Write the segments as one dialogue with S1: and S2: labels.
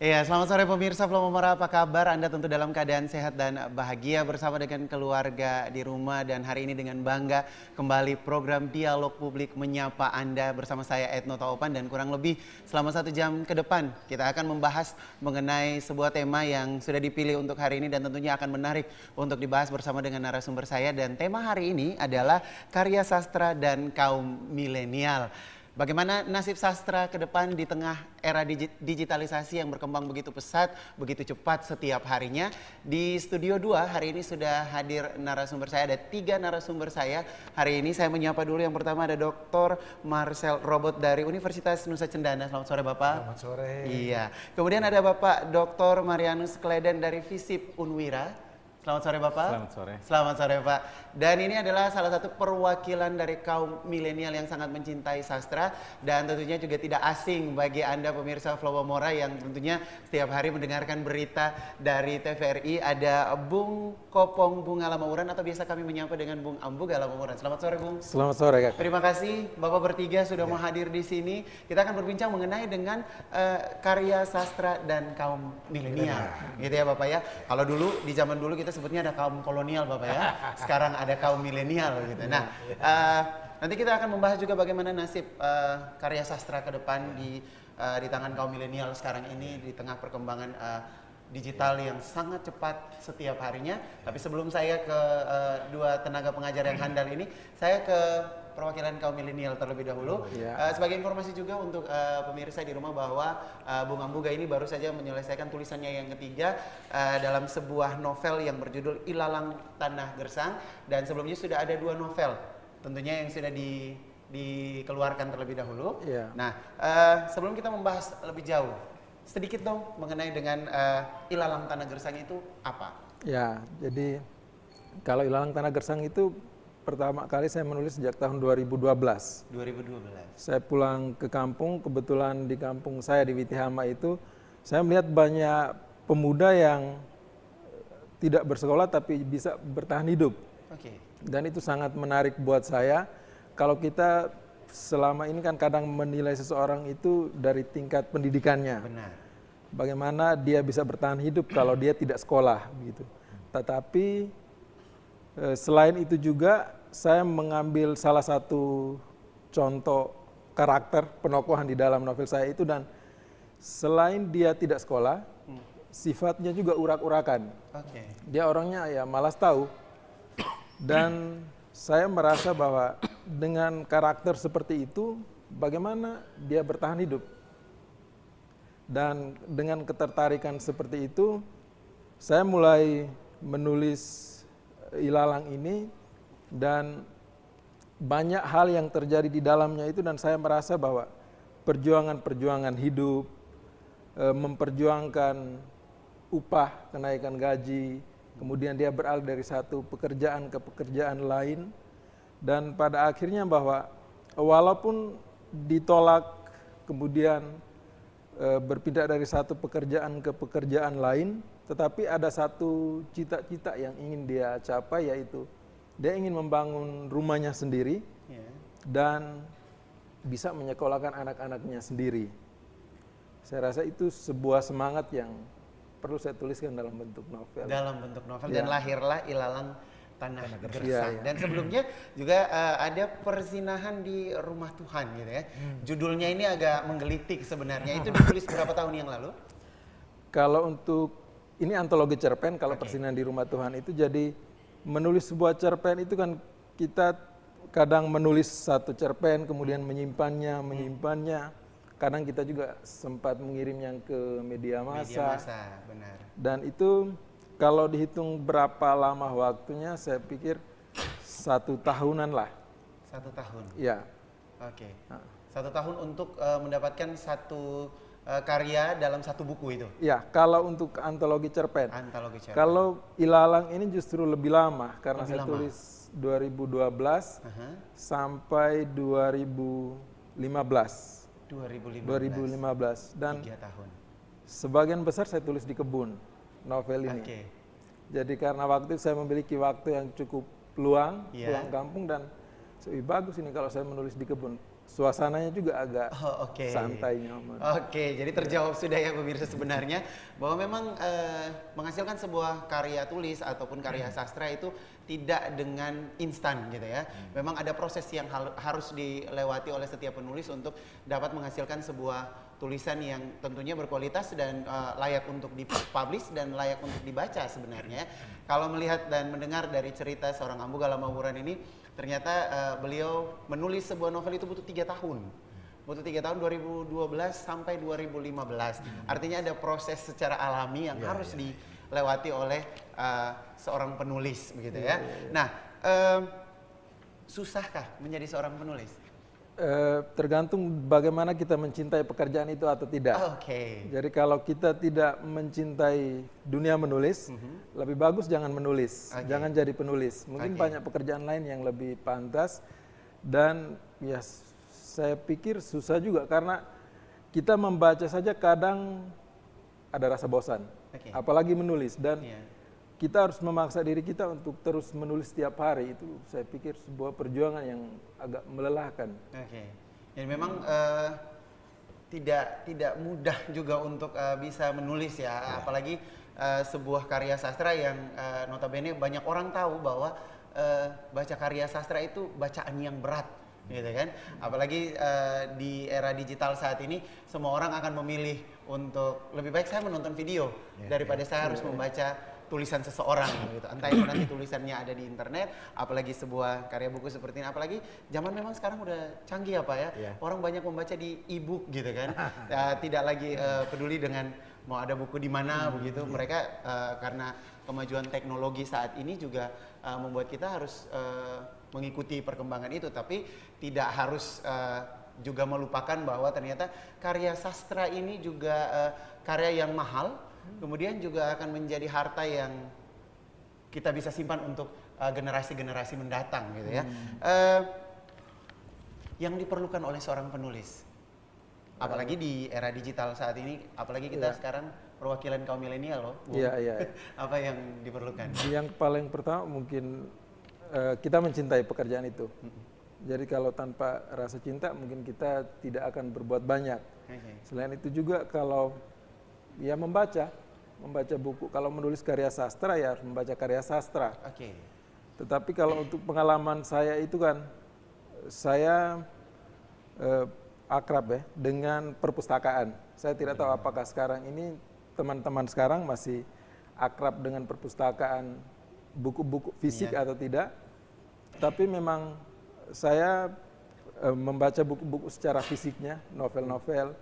S1: Iya, selamat sore pemirsa Vlog Memora, apa kabar? Anda tentu dalam keadaan sehat dan bahagia bersama dengan keluarga di rumah. Dan hari ini dengan bangga kembali program Dialog Publik menyapa Anda bersama saya Etno Taupan. Dan kurang lebih selama 1 jam ke depan kita akan membahas mengenai sebuah tema yang sudah dipilih untuk hari ini. Dan tentunya akan menarik untuk dibahas bersama dengan narasumber saya. Dan tema hari ini adalah karya sastra dan kaum milenial. Bagaimana nasib sastra ke depan di tengah era digitalisasi yang berkembang begitu pesat, begitu cepat setiap harinya. Di Studio 2 hari ini sudah hadir narasumber saya, ada 3 narasumber saya. Hari ini saya menyapa dulu, yang pertama ada Dr. Marcel Robot dari Universitas Nusa Cendana. Selamat sore Bapak.
S2: Selamat sore.
S1: Iya. Kemudian ada Bapak Dr. Marianus Kleden dari FISIP Unwira. Selamat sore Bapak.
S2: Selamat sore.
S1: Selamat sore Pak. Dan ini adalah salah satu perwakilan dari kaum milenial yang sangat mencintai sastra. Dan tentunya juga tidak asing bagi Anda pemirsa Vlog Memora yang tentunya setiap hari mendengarkan berita dari TVRI. Ada Bung Kopong Bunga Lamauran, atau biasa kami menyapa dengan Bung Ambuga Lamauran. Selamat sore Bung.
S2: Selamat sore Kak.
S1: Terima kasih Bapak bertiga sudah mau hadir di sini. Kita akan berbincang mengenai dengan karya sastra dan kaum milenial. Gitu ya Bapak ya. Kalau dulu, di zaman dulu kita sebutnya ada kaum kolonial Bapak ya. Sekarang ada kaum milenial gitu. Nah, nanti kita akan membahas juga bagaimana nasib karya sastra ke depan di tangan kaum milenial sekarang ini di tengah perkembangan digital yang sangat cepat setiap harinya. Tapi sebelum saya ke dua tenaga pengajar yang handal ini, saya ke perwakilan kaum milenial terlebih dahulu. Sebagai informasi juga untuk pemirsa di rumah bahwa Bung Ambuga ini baru saja menyelesaikan tulisannya yang ketiga dalam sebuah novel yang berjudul Ilalang Tanah Gersang. Dan sebelumnya sudah ada 2 novel tentunya yang sudah dikeluarkan terlebih dahulu. Nah, sebelum kita membahas lebih jauh, sedikit dong mengenai dengan Ilalang Tanah Gersang itu apa?
S2: Ya, jadi kalau Ilalang Tanah Gersang itu pertama kali saya menulis sejak tahun 2012.
S1: 2012.
S2: Saya pulang ke kampung, kebetulan di kampung saya di Witihama itu, saya melihat banyak pemuda yang tidak bersekolah tapi bisa bertahan hidup. Dan itu sangat menarik buat saya. Kalau kita selama ini kan kadang menilai seseorang itu dari tingkat pendidikannya.
S1: Benar.
S2: Bagaimana dia bisa bertahan hidup kalau dia tidak sekolah begitu. Tetapi selain itu juga saya mengambil salah satu contoh karakter penokohan di dalam novel saya itu, dan selain dia tidak sekolah, sifatnya juga urak-urakan. Dia orangnya ya malas tahu. Dan saya merasa bahwa dengan karakter seperti itu, bagaimana dia bertahan hidup. Dan dengan ketertarikan seperti itu, saya mulai menulis Ilalang ini, dan banyak hal yang terjadi di dalamnya itu, dan saya merasa bahwa perjuangan-perjuangan hidup, memperjuangkan upah, kenaikan gaji, kemudian dia beralih dari satu pekerjaan ke pekerjaan lain, dan pada akhirnya bahwa walaupun ditolak kemudian berpindah dari satu pekerjaan ke pekerjaan lain, tetapi ada satu cita-cita yang ingin dia capai, yaitu dia ingin membangun rumahnya sendiri dan bisa menyekolahkan anak-anaknya sendiri. Saya rasa itu sebuah semangat yang perlu saya tuliskan dalam bentuk novel.
S1: Dalam bentuk novel, dan lahirlah Ilalang Tanah Gersang. Dan sebelumnya juga ada Perzinahan di Rumah Tuhan gitu ya. Judulnya ini agak menggelitik sebenarnya. Itu ditulis berapa tahun yang lalu?
S2: Kalau untuk ini antologi cerpen, kalau Perzinahan di Rumah Tuhan itu, jadi menulis sebuah cerpen itu kan kita kadang menulis satu cerpen kemudian menyimpannya. Kadang kita juga sempat mengirimnya ke media massa.
S1: Benar.
S2: Dan itu kalau dihitung berapa lama waktunya, saya pikir 1 tahunan lah.
S1: 1 tahun?
S2: Ya.
S1: 1 tahun untuk mendapatkan satu karya dalam satu buku itu?
S2: Ya, kalau untuk antologi cerpen.
S1: Antologi cerpen.
S2: Kalau Ilalang ini justru lebih lama, karena saya tulis 2012 sampai 2015. 2015. Dan
S1: 3 tahun.
S2: Sebagian besar saya tulis di kebun novel ini. Jadi karena waktu itu saya memiliki waktu yang cukup luang, pulang kampung, dan lebih bagus ini kalau saya menulis di kebun. Suasananya juga agak santai, nyaman.
S1: Oke, jadi terjawab sudah ya pemirsa sebenarnya bahwa memang menghasilkan sebuah karya tulis ataupun karya sastra itu tidak dengan instan gitu ya. Memang ada proses yang harus dilewati oleh setiap penulis untuk dapat menghasilkan sebuah tulisan yang tentunya berkualitas dan layak untuk dipublish dan layak untuk dibaca sebenarnya. Kalau melihat dan mendengar dari cerita seorang Ambu Galamawuran ini, ternyata beliau menulis sebuah novel itu butuh 3 tahun. Butuh 3 tahun, 2012 sampai 2015. Artinya ada proses secara alami yang harus dilewati oleh seorang penulis begitu ya. Nah, susahkah menjadi seorang penulis?
S2: Tergantung bagaimana kita mencintai pekerjaan itu atau tidak. Jadi kalau kita tidak mencintai dunia menulis, lebih bagus jangan menulis, jangan jadi penulis. Mungkin banyak pekerjaan lain yang lebih pantas, dan ya saya pikir susah juga karena kita membaca saja kadang ada rasa bosan, apalagi menulis, dan kita harus memaksa diri kita untuk terus menulis setiap hari. Itu saya pikir sebuah perjuangan yang agak melelahkan.
S1: Jadi memang tidak mudah juga untuk bisa menulis ya, apalagi sebuah karya sastra yang notabene banyak orang tahu bahwa baca karya sastra itu bacaan yang berat, gitu kan? Apalagi di era digital saat ini, semua orang akan memilih untuk lebih baik saya menonton video daripada saya harus membaca tulisan seseorang gitu. Entah itu nanti tulisannya ada di internet, apalagi sebuah karya buku seperti ini, apalagi zaman memang sekarang udah canggih ya Pak ya. Orang banyak membaca di e-book gitu kan. Tidak lagi peduli dengan mau ada buku di mana begitu. Mereka karena kemajuan teknologi saat ini juga membuat kita harus mengikuti perkembangan itu, tapi tidak harus juga melupakan bahwa ternyata karya sastra ini juga karya yang mahal. Kemudian juga akan menjadi harta yang kita bisa simpan untuk generasi-generasi mendatang gitu ya. Yang diperlukan oleh seorang penulis, apalagi di era digital saat ini, apalagi kita sekarang perwakilan kaum milenial loh. Apa yang diperlukan?
S2: Yang paling pertama mungkin kita mencintai pekerjaan itu. Jadi kalau tanpa rasa cinta mungkin kita tidak akan berbuat banyak. Selain itu juga kalau ya membaca buku. Kalau menulis karya sastra ya harus membaca karya sastra. Tetapi kalau untuk pengalaman saya itu kan, saya akrab ya dengan perpustakaan. Saya tidak tahu apakah sekarang ini teman-teman sekarang masih akrab dengan perpustakaan buku-buku fisik atau tidak. Tapi memang saya membaca buku-buku secara fisiknya, novel-novel,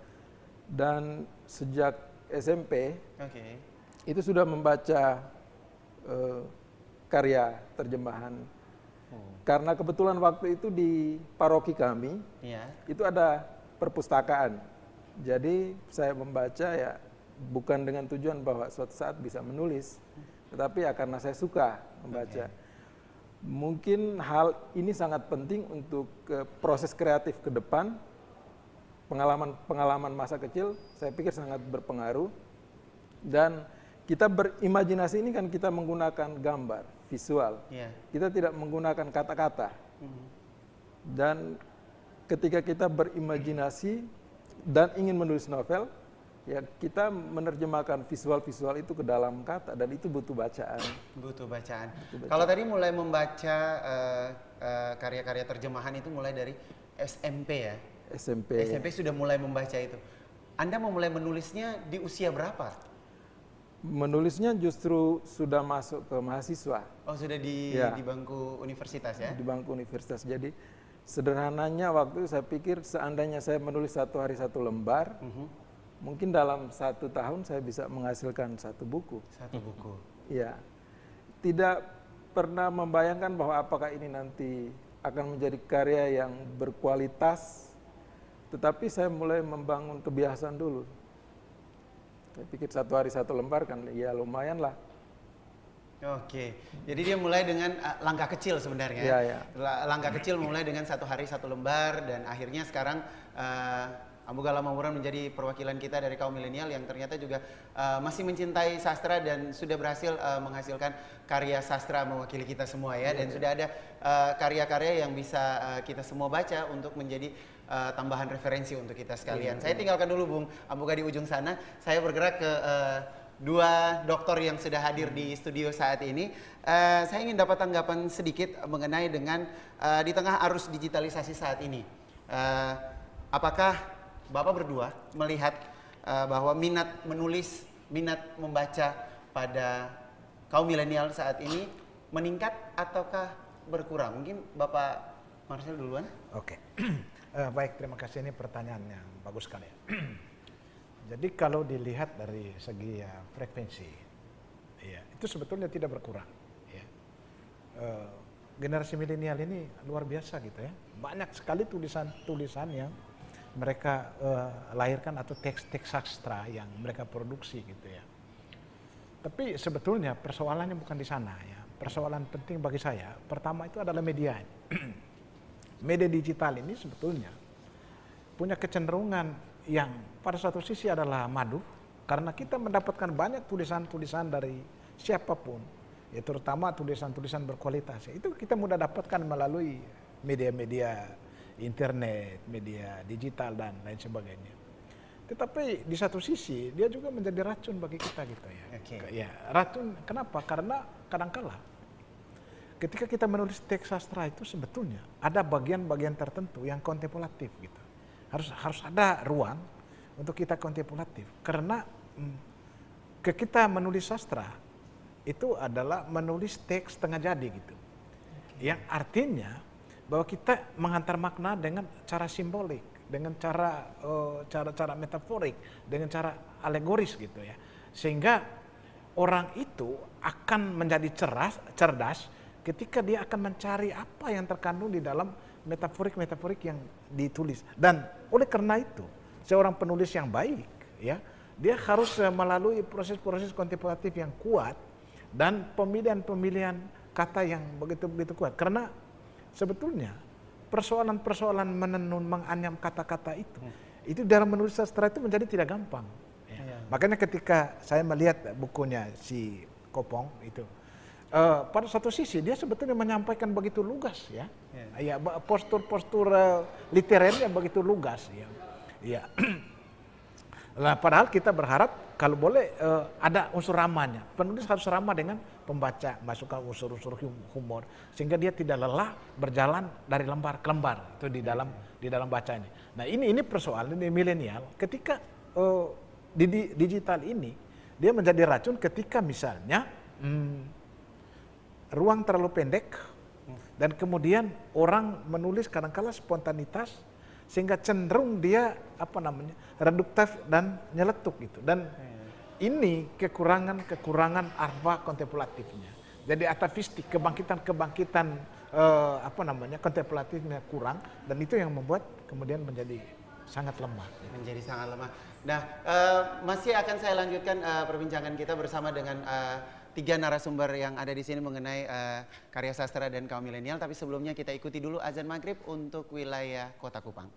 S2: dan sejak SMP itu sudah membaca karya terjemahan. Karena kebetulan waktu itu di paroki kami itu ada perpustakaan. Jadi saya membaca ya bukan dengan tujuan bahwa suatu saat bisa menulis, tetapi ya karena saya suka membaca. Mungkin hal ini sangat penting untuk proses kreatif ke depan. Pengalaman masa kecil saya pikir sangat berpengaruh, dan kita berimajinasi ini kan kita menggunakan gambar, visual, kita tidak menggunakan kata-kata. Dan ketika kita berimajinasi dan ingin menulis novel, ya kita menerjemahkan visual-visual itu ke dalam kata, dan itu butuh bacaan. Kalau tadi mulai membaca
S1: karya-karya terjemahan itu mulai dari SMP ya?
S2: SMP
S1: sudah mulai membaca itu. Anda memulai menulisnya di usia berapa?
S2: Menulisnya justru sudah masuk ke mahasiswa.
S1: Sudah di bangku universitas ya? Di
S2: bangku universitas. Jadi sederhananya waktu saya pikir seandainya saya menulis 1 hari 1 lembar, mungkin dalam 1 tahun saya bisa menghasilkan 1 buku.
S1: 1 buku.
S2: Iya. Tidak pernah membayangkan bahwa apakah ini nanti akan menjadi karya yang berkualitas. Tetapi saya mulai membangun kebiasaan dulu. Saya pikir 1 hari 1 lembar kan ya lumayan lah.
S1: Jadi dia mulai dengan langkah kecil sebenarnya. Langkah kecil mulai dengan 1 hari 1 lembar, dan akhirnya sekarang Ambu Gala Mamuran menjadi perwakilan kita dari kaum milenial yang ternyata juga masih mencintai sastra dan sudah berhasil menghasilkan karya sastra mewakili kita semua ya. Dan sudah ada karya-karya yang bisa kita semua baca untuk menjadi tambahan referensi untuk kita sekalian. Saya tinggalkan dulu Bung Ambuga di ujung sana. Saya bergerak ke dua dokter yang sudah hadir di studio saat ini. Saya ingin dapat tanggapan sedikit mengenai dengan di tengah arus digitalisasi saat ini. Apakah Bapak berdua melihat bahwa minat menulis, minat membaca pada kaum milenial saat ini meningkat ataukah berkurang? Mungkin Bapak Marcel duluan.
S3: Oke. Baik, terima kasih. Ini pertanyaan yang bagus sekali. Jadi kalau dilihat dari segi frekuensi, ya, itu sebetulnya tidak berkurang. Ya. Generasi milenial ini luar biasa gitu ya. Banyak sekali tulisan-tulisan yang mereka lahirkan atau teks-teks sastra yang mereka produksi gitu ya. Tapi sebetulnya persoalannya bukan di sana ya. Persoalan penting bagi saya, pertama itu adalah media. Media digital ini sebetulnya punya kecenderungan yang pada satu sisi adalah madu, karena kita mendapatkan banyak tulisan-tulisan dari siapapun, ya terutama tulisan-tulisan berkualitas. Itu kita mudah dapatkan melalui media-media internet, media digital dan lain sebagainya. Tetapi di satu sisi dia juga menjadi racun bagi kita gitu ya. Ya, racun kenapa? Karena kadangkala ketika kita menulis teks sastra itu sebetulnya ada bagian-bagian tertentu yang kontemplatif gitu. Harus ada ruang untuk kita kontemplatif, karena kita menulis sastra itu adalah menulis teks setengah jadi gitu. Yang artinya bahwa kita menghantar makna dengan cara simbolik, dengan cara metaforik, dengan cara alegoris gitu ya. Sehingga orang itu akan menjadi cerdas ketika dia akan mencari apa yang terkandung di dalam metaforik yang ditulis. Dan oleh karena itu, seorang penulis yang baik, ya, dia harus melalui proses-proses kontemplatif yang kuat dan pemilihan-pemilihan kata yang begitu kuat. Karena sebetulnya persoalan-persoalan menenun, menganyam kata-kata itu dalam menulis sastra itu menjadi tidak gampang. Ya. Makanya ketika saya melihat bukunya si Kopong itu, pada satu sisi dia sebetulnya menyampaikan begitu lugas ya, ya postur-postur literernya begitu lugas ya. Ya. Nah, padahal kita berharap kalau boleh ada unsur ramahnya. Penulis harus ramah dengan pembaca, masukkan unsur-unsur humor sehingga dia tidak lelah berjalan dari lembar ke lembar itu di dalam baca ini. Nah ini persoalan di milenial ketika di digital ini dia menjadi racun ketika misalnya ruang terlalu pendek dan kemudian orang menulis kadang-kala spontanitas sehingga cenderung dia reduktif dan nyeletuk gitu. Dan ini kekurangan arfa kontemplatifnya. Jadi atavistik, kebangkitan kontemplatifnya kurang, dan itu yang membuat kemudian menjadi sangat lemah.
S1: Menjadi sangat lemah. Nah, masih akan saya lanjutkan perbincangan kita bersama dengan tiga narasumber yang ada di sini mengenai karya sastra dan kaum milenial. Tapi sebelumnya kita ikuti dulu azan maghrib untuk wilayah Kota Kupang.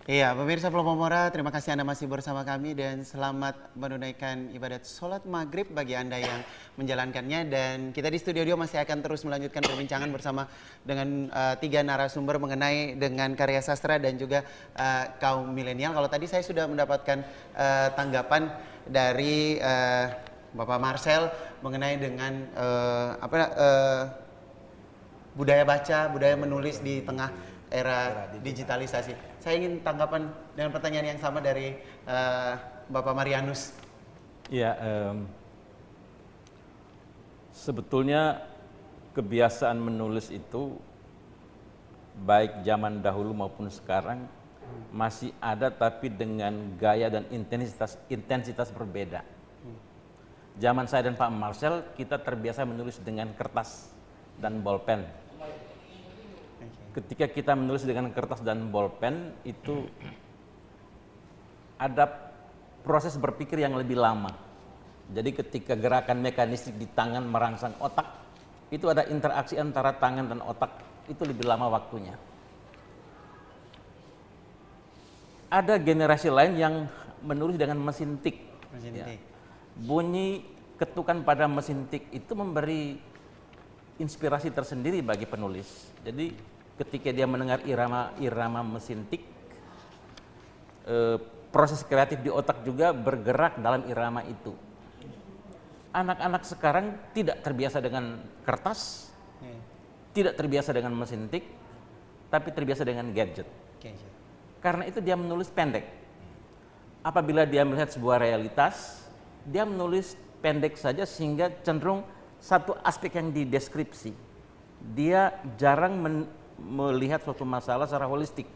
S1: Iya, pemirsa Pelopomora, terima kasih Anda masih bersama kami dan selamat menunaikan ibadat sholat maghrib bagi Anda yang menjalankannya. Dan kita di Studio Dio masih akan terus melanjutkan perbincangan bersama dengan tiga narasumber mengenai dengan karya sastra dan juga kaum milenial. Kalau tadi saya sudah mendapatkan tanggapan dari Bapak Marcel mengenai dengan budaya baca, budaya menulis di tengah era digitalisasi. Saya ingin tanggapan dengan pertanyaan yang sama dari Bapak Marianus.
S4: Ya, sebetulnya kebiasaan menulis itu baik zaman dahulu maupun sekarang masih ada, tapi dengan gaya dan intensitas berbeda. Zaman saya dan Pak Marcel kita terbiasa menulis dengan kertas dan bolpen. Ketika kita menulis dengan kertas dan bolpen itu ada proses berpikir yang lebih lama. Jadi ketika gerakan mekanistik di tangan merangsang otak, itu ada interaksi antara tangan dan otak, itu lebih lama waktunya. Ada generasi lain yang menulis dengan mesin tik. Ya. Bunyi ketukan pada mesin tik itu memberi inspirasi tersendiri bagi penulis. Jadi ketika dia mendengar irama mesin tik, proses kreatif di otak juga bergerak dalam irama itu. Anak-anak sekarang tidak terbiasa dengan kertas, tidak terbiasa dengan mesin tik, tapi terbiasa dengan gadget. Karena itu dia menulis pendek. Apabila dia melihat sebuah realitas, dia menulis pendek saja sehingga cenderung satu aspek yang dideskripsi. Dia jarang melihat suatu masalah secara holistik.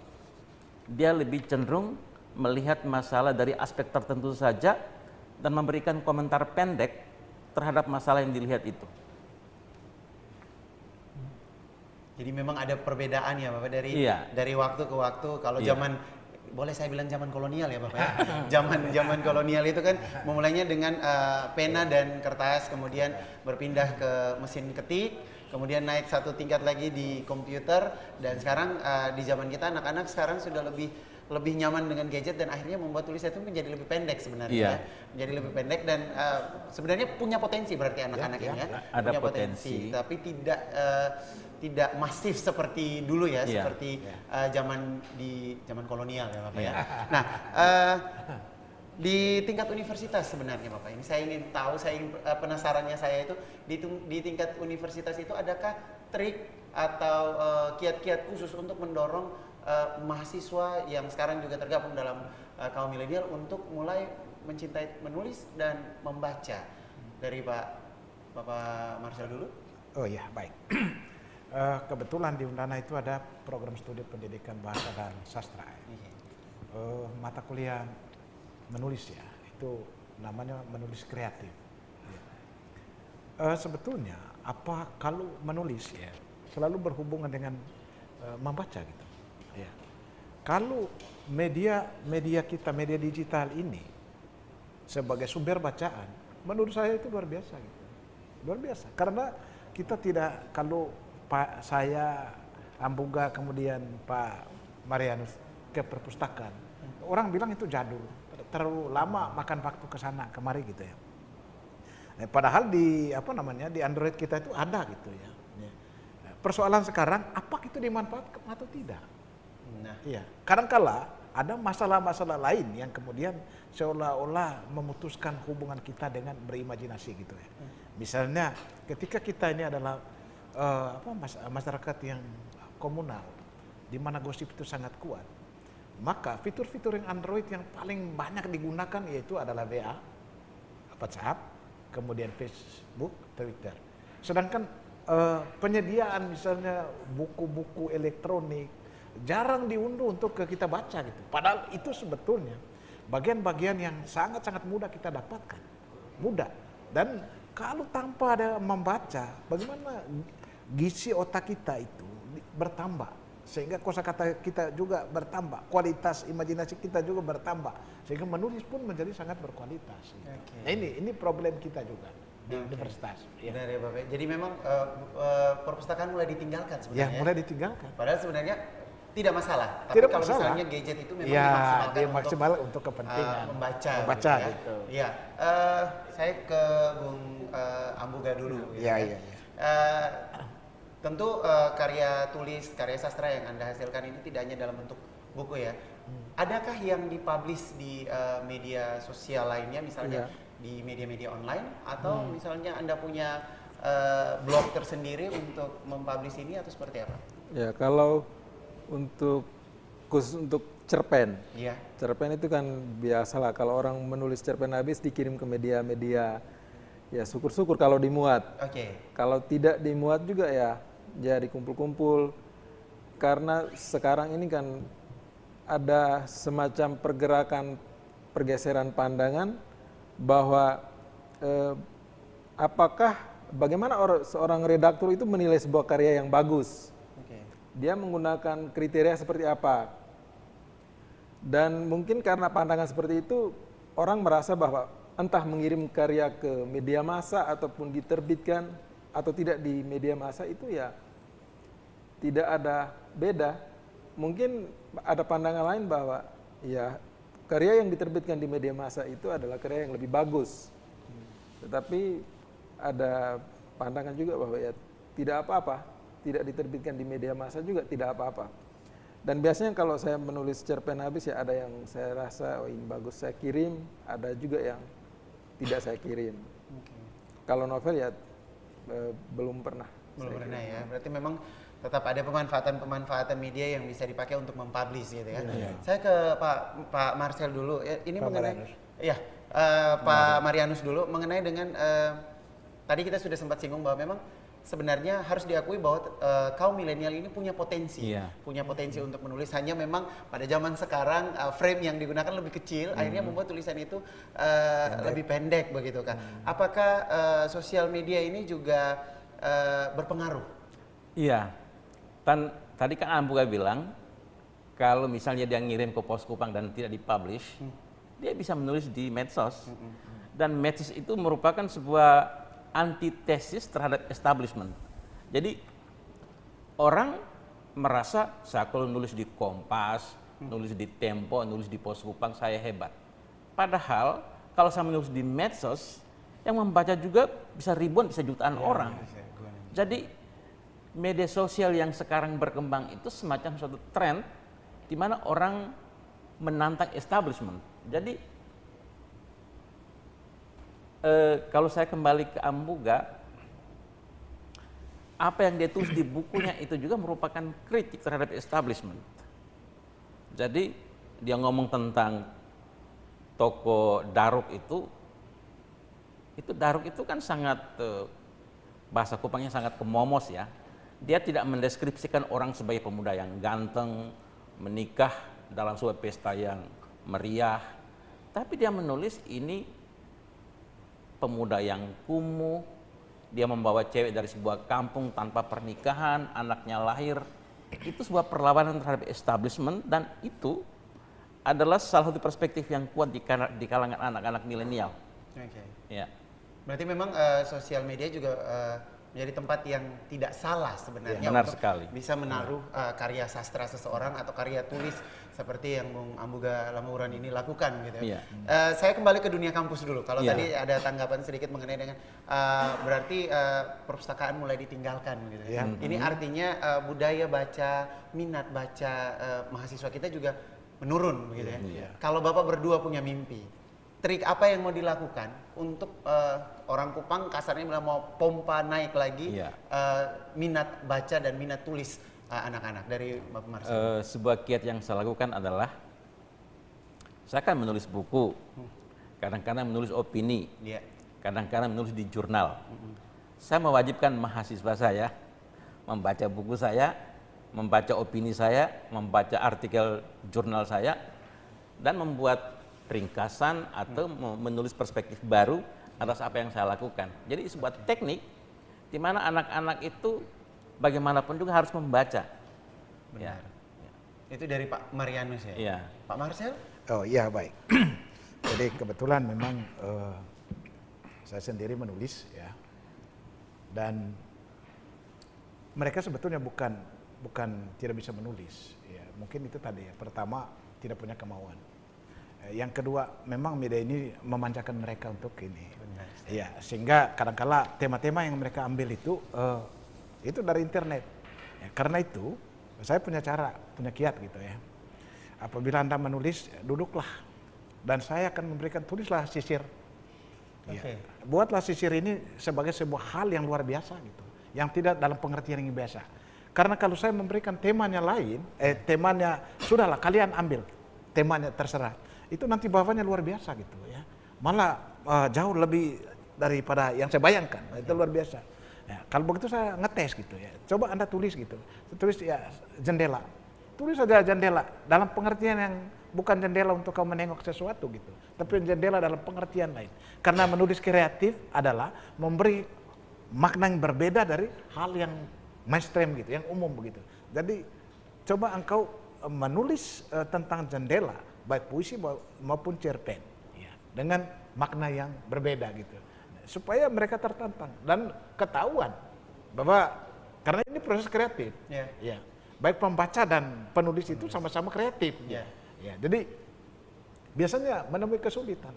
S4: Dia lebih cenderung melihat masalah dari aspek tertentu saja dan memberikan komentar pendek terhadap masalah yang dilihat itu.
S1: Jadi memang ada perbedaan ya Bapak dari waktu ke waktu. Kalau zaman, boleh saya bilang zaman kolonial ya Bapak ya. Zaman kolonial itu kan memulainya dengan pena dan kertas, kemudian berpindah ke mesin ketik, kemudian naik satu tingkat lagi di komputer, dan sekarang di zaman kita anak-anak sekarang sudah lebih nyaman dengan gadget dan akhirnya membuat tulisan itu menjadi lebih pendek sebenarnya. Menjadi lebih pendek dan sebenarnya punya potensi berarti anak-anak ini ya.
S4: Ada
S1: punya
S4: potensi,
S1: tapi tidak masif seperti dulu ya, seperti zaman kolonial ya Bapak ya. Nah, di tingkat universitas sebenarnya Bapak, ini saya ingin tahu, penasarannya saya itu di tingkat universitas itu adakah trik atau kiat-kiat khusus untuk mendorong mahasiswa yang sekarang juga tergabung dalam kaum milenial untuk mulai mencintai menulis dan membaca? Dari Bapak Marcel dulu.
S3: Oh ya, baik. Kebetulan di Undana itu ada program studi pendidikan bahasa dan sastra. Mata kuliah menulis ya, itu namanya menulis kreatif. Sebetulnya kalau menulis ya selalu berhubungan dengan membaca gitu. Ya. Kalau media kita, media digital ini sebagai sumber bacaan, menurut saya itu luar biasa gitu. Luar biasa. Karena kita tidak, kalau saya Ambuga kemudian Pak Marianus ke perpustakaan, orang bilang itu jadul, terlalu lama makan waktu ke sana kemari gitu ya. Padahal di Android kita itu ada gitu ya. Persoalan sekarang apakah itu dimanfaatkan atau tidak? Nah, iya. Kadangkala ada masalah-masalah lain yang kemudian seolah-olah memutuskan hubungan kita dengan berimajinasi gitu ya. Misalnya ketika kita ini adalah masyarakat yang komunal, di mana gosip itu sangat kuat, maka fitur-fitur yang Android yang paling banyak digunakan yaitu adalah WA, WhatsApp, kemudian Facebook, Twitter. Sedangkan penyediaan misalnya buku-buku elektronik jarang diunduh untuk kita baca gitu. Padahal itu sebetulnya bagian-bagian yang sangat-sangat mudah kita dapatkan. Mudah. Dan kalau tanpa ada membaca, bagaimana gizi otak kita itu bertambah. Sehingga kosakata kita juga bertambah. Kualitas imajinasi kita juga bertambah. Sehingga menulis pun menjadi sangat berkualitas. Gitu. Nah ini problem kita juga di universitas.
S1: Benar ya Bapak. Jadi memang perpustakaan mulai ditinggalkan sebenarnya.
S3: Ya, mulai ditinggalkan.
S1: Padahal sebenarnya tidak masalah, tapi
S3: tidak
S1: kalau
S3: masalah.
S1: Misalnya gadget itu memang
S3: dimaksimalkan untuk kepentingan
S1: membaca gitu ya. Saya ke Bung Ambuga dulu. Tentu karya tulis, karya sastra yang Anda hasilkan ini tidak hanya dalam bentuk buku ya. Adakah yang dipublish di media sosial lainnya, misalnya di media-media online, atau misalnya Anda punya blog tersendiri untuk mempublish ini, atau seperti apa?
S2: Ya, kalau khusus untuk cerpen. Cerpen itu kan biasalah kalau orang menulis cerpen habis dikirim ke media-media. Ya syukur-syukur kalau dimuat. Kalau tidak dimuat juga ya jadi kumpul-kumpul. Karena sekarang ini kan ada semacam pergeseran pandangan bahwa apakah bagaimana seorang redaktur itu menilai sebuah karya yang bagus.
S1: Oke.
S2: Dia menggunakan kriteria seperti apa. Dan mungkin karena pandangan seperti itu, orang merasa bahwa entah mengirim karya ke media massa ataupun diterbitkan atau tidak di media massa itu ya tidak ada beda. Mungkin ada pandangan lain bahwa ya karya yang diterbitkan di media massa itu adalah karya yang lebih bagus. Tetapi ada pandangan juga bahwa ya tidak apa-apa, tidak diterbitkan di media massa juga tidak apa-apa. Dan biasanya kalau saya menulis cerpen habis ya ada yang saya rasa oh ini bagus saya kirim, ada juga yang tidak saya kirim. Kalau novel ya belum pernah.
S1: Belum pernah ya. Berarti memang tetap ada pemanfaatan media yang bisa dipakai untuk mempublish gitu ya. Saya ke Pak Marcel dulu. Ya, ini
S3: Pak
S1: mengenai
S3: Marianus.
S1: ya Pak Marianus dulu mengenai dengan tadi kita sudah sempat singgung bahwa memang sebenarnya harus diakui bahwa kaum milenial ini punya potensi, punya potensi untuk menulis. Hanya memang pada zaman sekarang frame yang digunakan lebih kecil, akhirnya membuat tulisan itu lebih pendek begitu kan. Apakah sosial media ini juga berpengaruh?
S4: Iya, tadi kan Ambuga bilang kalau misalnya dia ngirim ke Pos Kupang dan tidak dipublish, dia bisa menulis di medsos. Dan medsos itu merupakan sebuah antitesis terhadap establishment. Jadi orang merasa saya kalau nulis di Kompas, nulis di Tempo, nulis di Pos Kupang saya hebat. Padahal kalau saya menulis di medsos, yang membaca juga bisa ribuan, bisa jutaan orang. Jadi media sosial yang sekarang berkembang itu semacam suatu tren di mana orang menantang establishment. Jadi kalau saya kembali ke Ambuga, apa yang dia tulis di bukunya itu juga merupakan kritik terhadap establishment. Jadi dia ngomong tentang toko Daruk itu Daruk itu kan sangat bahasa Kupangnya sangat kemomos ya. Dia tidak mendeskripsikan orang sebagai pemuda yang ganteng, menikah dalam sebuah pesta yang meriah. Tapi dia menulis ini pemuda yang kumuh, dia membawa cewek dari sebuah kampung tanpa pernikahan, anaknya lahir. Itu sebuah perlawanan terhadap establishment dan itu adalah salah satu perspektif yang kuat di kalangan anak-anak milenial. Ya.
S1: Berarti memang sosial media juga menjadi tempat yang tidak salah sebenarnya
S4: benar
S1: untuk
S4: sekali.
S1: bisa menaruh karya sastra seseorang atau karya tulis seperti yang Bung Ambuga Lamuran ini lakukan gitu ya. Saya kembali ke dunia kampus dulu. Kalau tadi ada tanggapan sedikit mengenai dengan berarti perpustakaan mulai ditinggalkan gitu ya. Ini artinya budaya baca, minat baca mahasiswa kita juga menurun begitu ya. Kalau Bapak berdua punya mimpi, trik apa yang mau dilakukan untuk orang Kupang kasarnya bilang mau pompa naik lagi minat baca dan minat tulis anak-anak dari Bapak Marcel?
S4: Sebuah kiat yang saya lakukan adalah saya kan menulis buku, kadang-kadang menulis opini, kadang-kadang menulis di jurnal. Saya mewajibkan mahasiswa saya membaca buku saya, membaca opini saya, membaca artikel jurnal saya, dan membuat ringkasan atau menulis perspektif baru atas apa yang saya lakukan. Jadi sebuah teknik di mana anak-anak itu bagaimanapun juga harus membaca.
S1: Benar. Itu dari Pak Marianus ya?
S4: Iya.
S1: Pak Marcel?
S3: Oh iya baik. Jadi kebetulan memang saya sendiri menulis ya. Dan mereka sebetulnya bukan tidak bisa menulis. Ya, mungkin itu tadi ya. Pertama tidak punya kemauan. Yang kedua, memang media ini memanjakan mereka untuk ini.
S1: Benar.
S3: Ya, sehingga kadang-kala tema-tema yang mereka ambil itu dari internet. Ya, karena itu, saya punya cara, punya kiat gitu ya. Apabila Anda menulis, duduklah. Dan saya akan memberikan, tulislah sisir. Ya, buatlah sisir ini sebagai sebuah hal yang luar biasa gitu. Yang tidak dalam pengertian yang biasa. Karena kalau saya memberikan temanya lain, temanya, sudahlah kalian ambil. Temanya terserah. Itu nanti bawahnya luar biasa gitu ya. Malah jauh lebih daripada yang saya bayangkan. Itu luar biasa. Ya, kalau begitu saya ngetes gitu ya. Coba Anda tulis gitu. Tulis ya jendela. Tulis saja jendela dalam pengertian yang bukan jendela untuk kau menengok sesuatu gitu. Tapi jendela dalam pengertian lain. Karena menulis kreatif adalah memberi makna yang berbeda dari hal yang mainstream gitu, yang umum begitu. Jadi coba engkau menulis tentang jendela, baik puisi maupun cerpen, ya, dengan makna yang berbeda gitu, supaya mereka tertantang dan ketahuan bahwa karena ini proses kreatif, ya, baik pembaca dan penulis itu sama-sama kreatif, ya, jadi biasanya menemui kesulitan.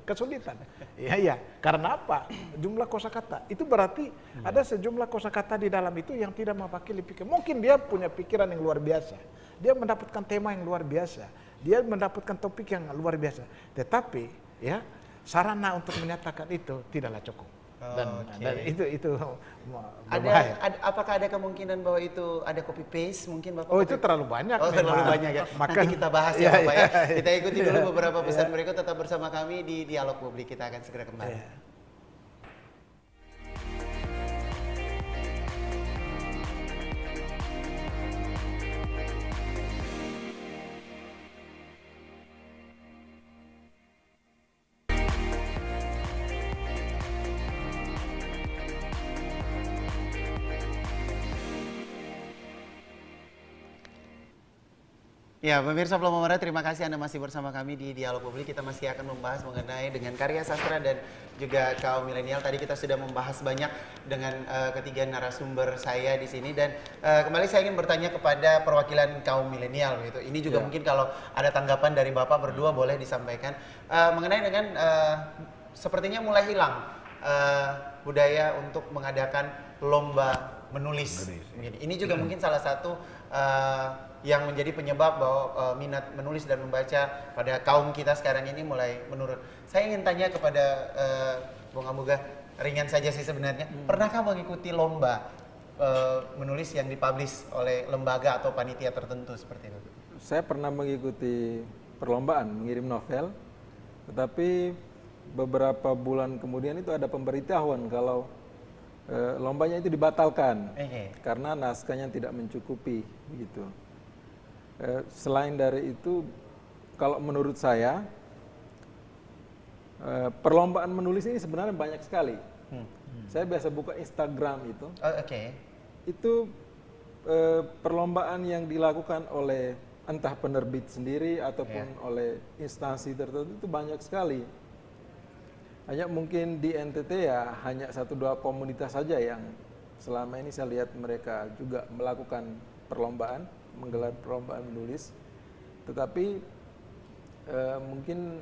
S3: Ya, karena apa? Jumlah kosakata itu berarti ada sejumlah kosakata di dalam itu yang tidak mewakili pikiran. Mungkin dia punya pikiran yang luar biasa, dia mendapatkan tema yang luar biasa, dia mendapatkan topik yang luar biasa. Tetapi ya sarana untuk menyatakan itu tidaklah cukup. Dan itu berbahaya.
S1: Apakah ada kemungkinan bahwa itu ada copy paste mungkin Bapak?
S3: Oh, itu terlalu banyak.
S1: Oh, terlalu banyak ya.
S3: Maka
S1: nanti kita bahas ya Bapak ya. Kita ikuti dulu beberapa pesan berikut, tetap bersama kami di Dialog Publik. Kita akan segera kembali. Ya, pemirsa Pelomora, terima kasih Anda masih bersama kami di Dialog Publik. Kita masih akan membahas mengenai dengan karya sastra dan juga kaum milenial. Tadi kita sudah membahas banyak dengan ketiga narasumber saya di sini, dan kembali saya ingin bertanya kepada perwakilan kaum milenial gitu. Ini juga mungkin kalau ada tanggapan dari Bapak berdua boleh disampaikan mengenai dengan sepertinya mulai hilang budaya untuk mengadakan lomba menulis. Ini juga mungkin salah satu yang menjadi penyebab bahwa minat menulis dan membaca pada kaum kita sekarang ini mulai menurun. Saya ingin tanya kepada Bung Amuga, ringan saja sih sebenarnya. Pernahkah mengikuti lomba menulis yang dipublish oleh lembaga atau panitia tertentu seperti itu?
S2: Saya pernah mengikuti perlombaan mengirim novel, tetapi beberapa bulan kemudian itu ada pemberitahuan kalau lombanya itu dibatalkan karena naskahnya tidak mencukupi begitu. Selain dari itu, kalau menurut saya perlombaan menulis ini sebenarnya banyak sekali. Saya biasa buka Instagram itu. Itu perlombaan yang dilakukan oleh entah penerbit sendiri ataupun oleh instansi tertentu itu banyak sekali. Hanya mungkin di NTT ya hanya 1-2 komunitas saja yang selama ini saya lihat mereka juga melakukan perlombaan, menggelar perlombaan menulis. Tetapi mungkin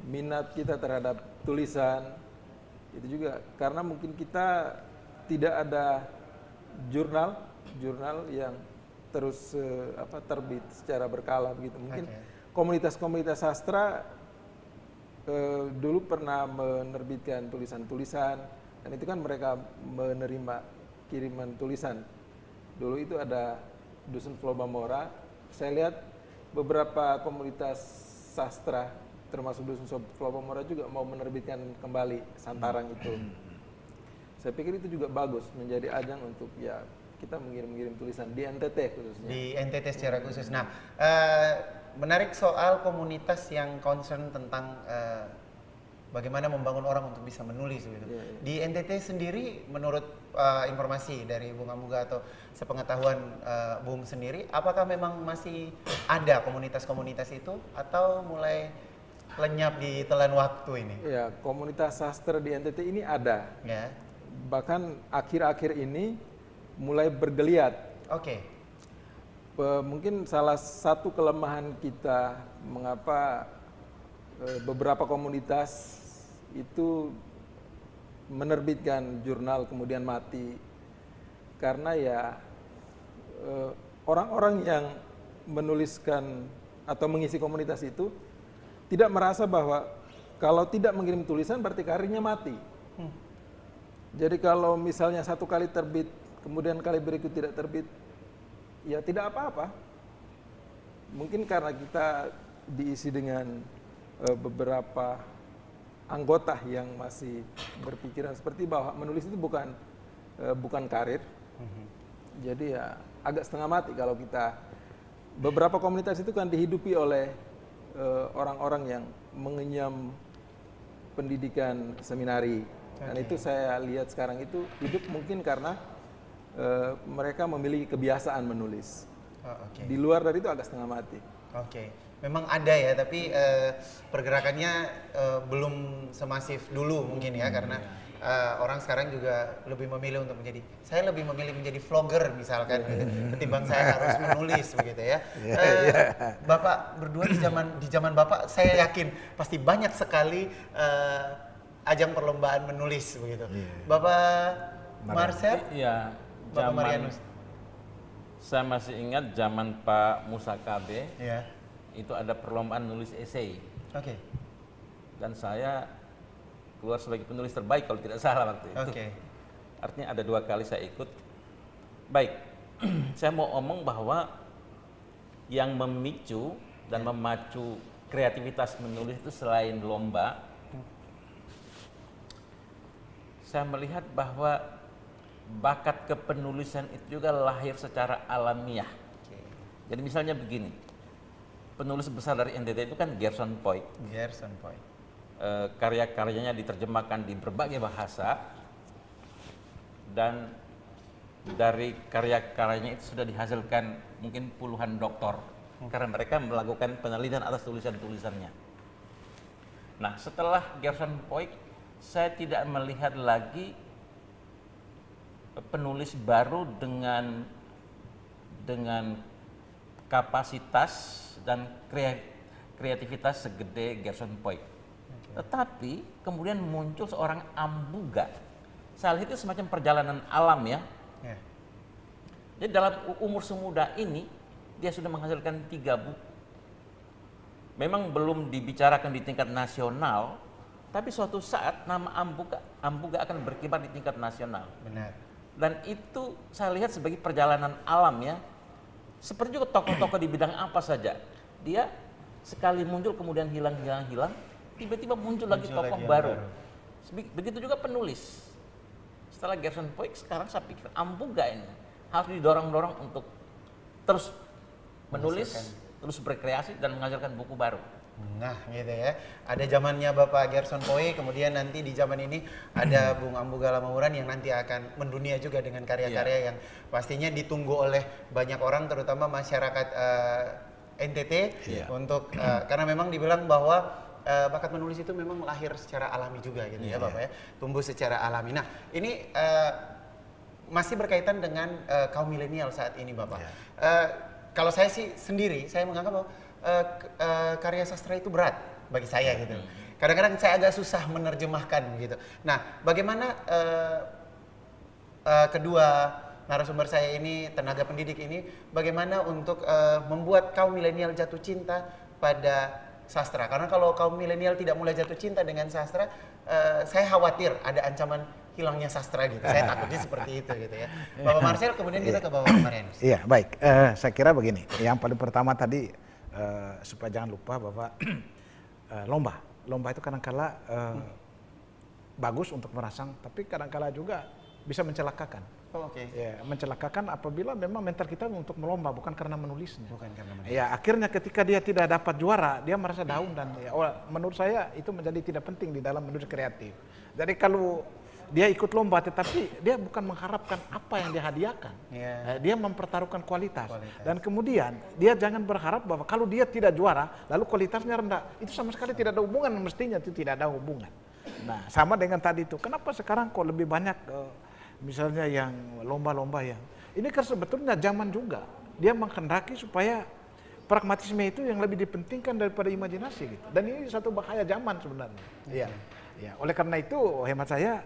S2: minat kita terhadap tulisan itu juga karena mungkin kita tidak ada jurnal yang terus terbit secara berkala begitu. Mungkin komunitas-komunitas sastra dulu pernah menerbitkan tulisan-tulisan, dan itu kan mereka menerima kiriman tulisan. Dulu itu ada Dusun Flobamora, saya lihat beberapa komunitas sastra termasuk Dusun Flobamora juga mau menerbitkan kembali Santarang itu. Saya pikir itu juga bagus menjadi ajang untuk ya kita mengirim-ngirim tulisan di NTT khususnya. Di NTT
S1: secara khusus. Nah, menarik soal komunitas yang concern tentang bagaimana membangun orang untuk bisa menulis gitu. Di NTT sendiri menurut informasi dari Bung Amuga atau sepengetahuan Bung sendiri, apakah memang masih ada komunitas-komunitas itu atau mulai lenyap di telan waktu ini?
S2: Ya, komunitas sastra di NTT ini ada. Bahkan akhir-akhir ini mulai bergeliat. Mungkin salah satu kelemahan kita mengapa beberapa komunitas itu menerbitkan jurnal kemudian mati, karena ya orang-orang yang menuliskan atau mengisi komunitas itu tidak merasa bahwa kalau tidak mengirim tulisan berarti karirnya mati. Jadi kalau misalnya satu kali terbit kemudian kali berikut tidak terbit, ya tidak apa-apa. Mungkin karena kita diisi dengan beberapa anggota yang masih berpikiran seperti bahwa menulis itu bukan karir. Jadi ya agak setengah mati kalau kita. Beberapa komunitas itu kan dihidupi oleh orang-orang yang mengenyam pendidikan seminari. Dan itu saya lihat sekarang itu hidup mungkin karena mereka memiliki kebiasaan menulis. Di luar dari itu agak setengah mati.
S1: Memang ada ya, tapi pergerakannya belum semasif dulu mungkin ya, karena orang sekarang juga lebih memilih untuk saya lebih memilih menjadi vlogger misalkan gitu, ketimbang saya harus menulis begitu ya. Bapak berdua di zaman Bapak, saya yakin pasti banyak sekali ajang perlombaan menulis begitu. Bapak Marcel?
S4: Iya,
S1: Bapak Marianus?
S4: Saya masih ingat zaman Pak Musa Kabe,
S1: Iya.
S4: itu ada perlombaan nulis esai. Dan saya keluar sebagai penulis terbaik kalau tidak salah waktu itu. Artinya ada 2 kali saya ikut. Baik, saya mau omong bahwa yang memicu dan memacu kreativitas menulis itu selain lomba, saya melihat bahwa bakat kepenulisan itu juga lahir secara alamiah. Jadi misalnya begini, penulis besar dari NTT itu kan Gerson Poyk. Karya-karyanya diterjemahkan di berbagai bahasa, dan dari karya-karyanya itu sudah dihasilkan mungkin puluhan doktor karena mereka melakukan penelitian atas tulisan-tulisannya. Nah, setelah Gerson Poyk, saya tidak melihat lagi penulis baru dengan kapasitas dan kreativitas segede Gerson Poyk. Tetapi kemudian muncul seorang Ambuga. Saya lihat itu semacam perjalanan alam ya. Jadi dalam umur semuda ini dia sudah menghasilkan 3 buku. Memang belum dibicarakan di tingkat nasional, tapi suatu saat nama Ambuga akan berkibar di tingkat nasional. Dan itu saya lihat sebagai perjalanan alam ya. Seperti juga tokoh-tokoh di bidang apa saja. Dia sekali muncul kemudian hilang, tiba-tiba muncul lagi tokoh baru. Begitu juga penulis. Setelah Gerson Poyk, sekarang saya pikir Ambuga ini harus didorong-dorong untuk terus menulis, terus berkreasi dan menghasilkan buku baru.
S1: Nah, gitu ya. Ada zamannya Bapak Gerson Poyk, kemudian nanti di zaman ini ada Bung Ambuga Lamauran yang nanti akan mendunia juga dengan karya-karya yang pastinya ditunggu oleh banyak orang, terutama masyarakat NTT untuk karena memang dibilang bahwa bakat menulis itu memang lahir secara alami juga gitu ya Bapak ya, tumbuh secara alami. Nah, ini masih berkaitan dengan kaum milenial saat ini Bapak. Kalau saya sih sendiri, saya menganggap bahwa karya sastra itu berat bagi saya gitu. Kadang-kadang saya agak susah menerjemahkan gitu. Nah, bagaimana kedua narasumber saya ini, tenaga pendidik ini, bagaimana untuk membuat kaum milenial jatuh cinta pada sastra? Karena kalau kaum milenial tidak mulai jatuh cinta dengan sastra, saya khawatir ada ancaman hilangnya sastra gitu. Saya takutnya seperti itu gitu ya. Bapak Marcel, kemudian kita ke Bapak Marianus.
S3: Iya, baik. Saya kira begini. Yang paling pertama tadi supaya jangan lupa bahwa lomba itu kadang-kala bagus untuk merangsang, tapi kadang-kala juga bisa mencelakakan. Ya, mencelakakan apabila memang mental kita untuk melomba, bukan karena menulisnya. Ya, akhirnya ketika dia tidak dapat juara, dia merasa down dan menurut saya itu menjadi tidak penting di dalam menulis kreatif. Jadi kalau dia ikut lomba tetapi dia bukan mengharapkan apa yang dihadiahkan. Dia mempertaruhkan kualitas. Dan kemudian dia jangan berharap bahwa kalau dia tidak juara lalu kualitasnya rendah. Itu sama sekali tidak ada hubungan, mestinya itu tidak ada hubungan. Nah, sama dengan tadi itu. Kenapa sekarang kok lebih banyak misalnya yang lomba-lomba yang ini kan sebetulnya zaman juga dia menghendaki supaya pragmatisme itu yang lebih dipentingkan daripada imajinasi gitu. Dan ini satu bahaya zaman sebenarnya. Ya, oleh karena itu hemat saya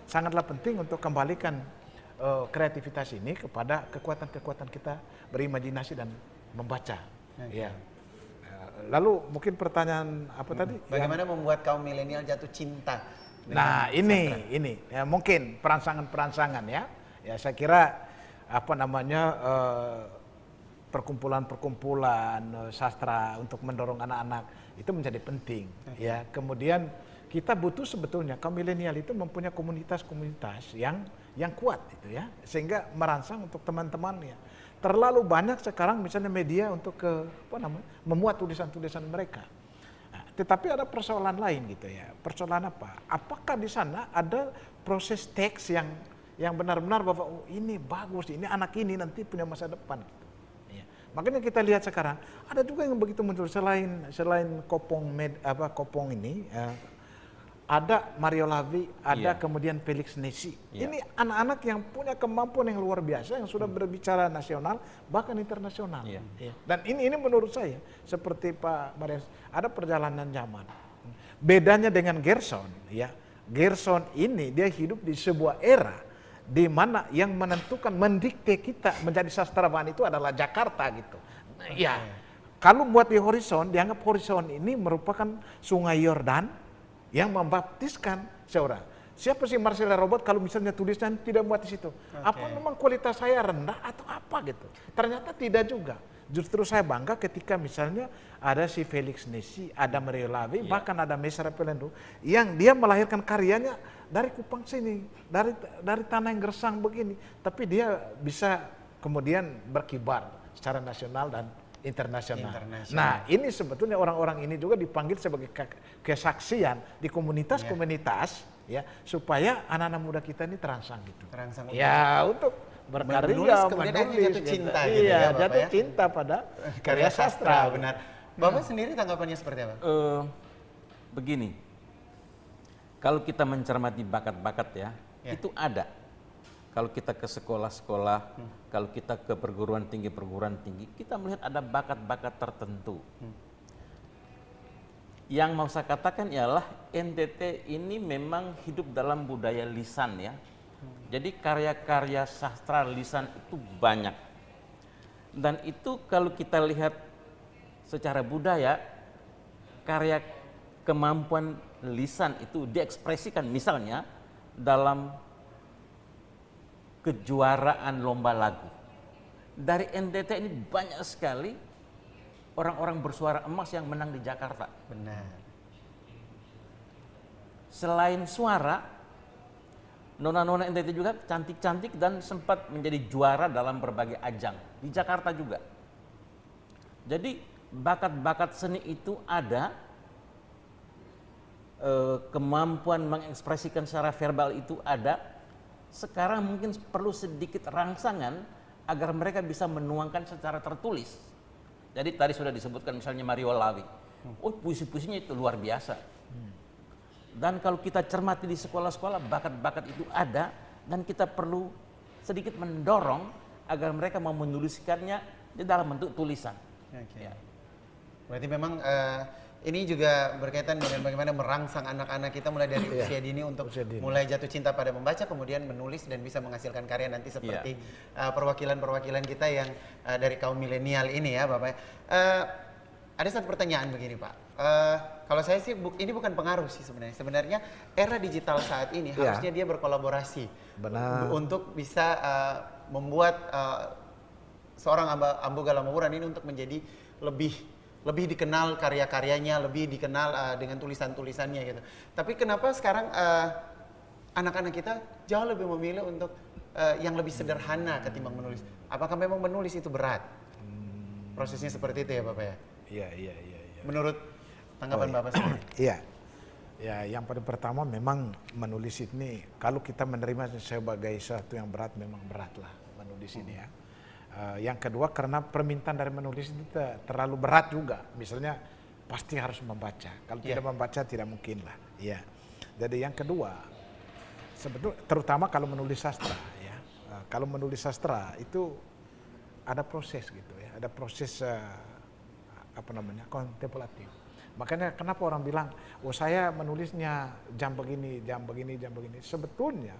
S3: sangatlah penting untuk kembalikan kreativitas ini kepada kekuatan-kekuatan kita berimajinasi dan membaca. Ya. Lalu mungkin pertanyaan apa tadi?
S1: Bagaimana membuat kaum milenial jatuh cinta?
S3: Nah, ini ya, mungkin perancangan ya. Ya, saya kira apa namanya perkumpulan-perkumpulan sastra untuk mendorong anak-anak itu menjadi penting. Ya, kemudian kita butuh sebetulnya kaum milenial itu mempunyai komunitas-komunitas yang kuat itu ya, sehingga merangsang untuk teman-temannya. Terlalu banyak sekarang misalnya media untuk memuat tulisan-tulisan mereka. Nah, Tetapi ada persoalan lain gitu ya. Persoalan apa? Apakah di sana ada proses teks yang benar-benar bahwa oh, ini bagus, ini anak ini nanti punya masa depan gitu. Ya. Makanya kita lihat sekarang ada juga yang begitu muncul selain Kopong ini ada Mario Lavi, ada kemudian Felix Nesi. Ini anak-anak yang punya kemampuan yang luar biasa, yang sudah berbicara nasional bahkan internasional. Ya. Dan ini menurut saya seperti Pak Marius, ada perjalanan zaman. Bedanya dengan Gerson, ya. Gerson ini dia hidup di sebuah era di mana yang menentukan, mendikte kita menjadi sastrawan itu adalah Jakarta gitu. Ya, kalau buat di Horizon, dianggap Horizon ini merupakan Sungai Yordan yang membaptiskan seorang. Siapa sih Marcella Robot kalau misalnya tulisnya tidak muat di situ? Apa memang kualitas saya rendah atau apa gitu? Ternyata tidak juga. Justru saya bangga ketika misalnya ada si Felix Nesi, ada Mario Lavi, bahkan ada Mesra Pelendo yang dia melahirkan karyanya dari Kupang sini, dari tanah yang gersang begini, tapi dia bisa kemudian berkibar secara nasional dan internasional. Nah, ini sebetulnya orang-orang ini juga dipanggil sebagai kesaksian di komunitas-komunitas ya, supaya anak-anak muda kita ini terangsang gitu. Ya, untuk berkarya,
S1: kemudian
S3: menulis,
S1: jatuh cinta
S3: gitu.
S1: gitu
S3: Iya,
S1: ya, Bapak
S3: jatuh
S1: ya?
S3: cinta pada karya sastra.
S1: Benar. Bapak sendiri tanggapannya seperti apa?
S4: Begini, kalau kita mencermati bakat-bakat ya, itu ada. Kalau kita ke sekolah-sekolah, kalau kita ke perguruan tinggi, kita melihat ada bakat-bakat tertentu. Yang mau saya katakan ialah NTT ini memang hidup dalam budaya lisan ya. Jadi karya-karya sastra lisan itu banyak. Dan itu kalau kita lihat secara budaya, karya kemampuan lisan itu diekspresikan misalnya dalam kejuaraan lomba lagu. Dari NTT ini banyak sekali orang-orang bersuara emas yang menang di Jakarta.
S1: Benar.
S4: Selain suara, nona-nona NTT juga cantik-cantik dan sempat menjadi juara dalam berbagai ajang. Di Jakarta juga. Jadi bakat-bakat seni itu ada, kemampuan mengekspresikan secara verbal itu ada. Sekarang mungkin perlu sedikit rangsangan agar mereka bisa menuangkan secara tertulis. Jadi tadi sudah disebutkan misalnya Mario Lavi. Oh, puisi-puisinya itu luar biasa. Dan kalau kita cermati di sekolah-sekolah, bakat-bakat itu ada dan kita perlu sedikit mendorong agar mereka mau menuliskannya di dalam bentuk tulisan. Ya.
S1: Berarti memang ini juga berkaitan dengan bagaimana merangsang anak-anak kita mulai dari usia dini untuk mulai jatuh cinta pada membaca, kemudian menulis dan bisa menghasilkan karya nanti seperti perwakilan-perwakilan kita yang dari kaum milenial ini ya Bapak. Ada satu pertanyaan begini Pak. Kalau saya sih ini bukan pengaruh sih sebenarnya. Sebenarnya era digital saat ini harusnya dia berkolaborasi untuk bisa membuat seorang Amboga Lamawuran ini untuk menjadi lebih dikenal karya-karyanya, lebih dikenal dengan tulisan-tulisannya gitu. Tapi kenapa sekarang anak-anak kita jauh lebih memilih untuk yang lebih sederhana ketimbang menulis? Apakah memang menulis itu berat? Prosesnya seperti itu ya Bapak ya?
S3: Iya.
S1: Menurut tanggapan Bapak sendiri?
S3: Iya. Ya, yang pada pertama memang menulis ini kalau kita menerima sebagai sesuatu yang berat, memang beratlah menulis ini ya. Yang kedua karena permintaan dari menulis itu terlalu berat juga. Misalnya pasti harus membaca. Kalau tidak membaca tidak mungkin lah. Ya. Jadi yang kedua, sebetulnya terutama kalau menulis sastra ya. Kalau menulis sastra itu ada proses gitu ya. Ada proses kontemplatif. Makanya kenapa orang bilang, oh saya menulisnya jam begini. Sebetulnya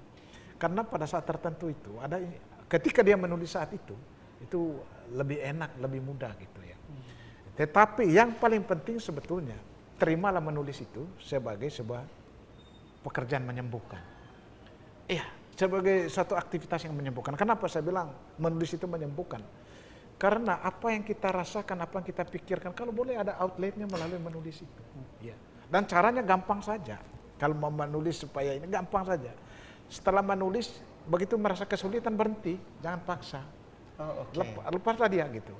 S3: karena pada saat tertentu itu ada ketika dia menulis saat itu lebih enak, lebih mudah gitu ya. Tetapi yang paling penting sebetulnya, terimalah menulis itu sebagai sebuah pekerjaan menyembuhkan. Iya, sebagai suatu aktivitas yang menyembuhkan. Kenapa saya bilang menulis itu menyembuhkan? Karena apa yang kita rasakan, apa yang kita pikirkan, kalau boleh ada outletnya melalui menulis itu. Ya. Dan caranya gampang saja. Kalau mau menulis supaya ini gampang saja. Setelah menulis, begitu merasa kesulitan berhenti, jangan paksa. Lepaslah dia gitu.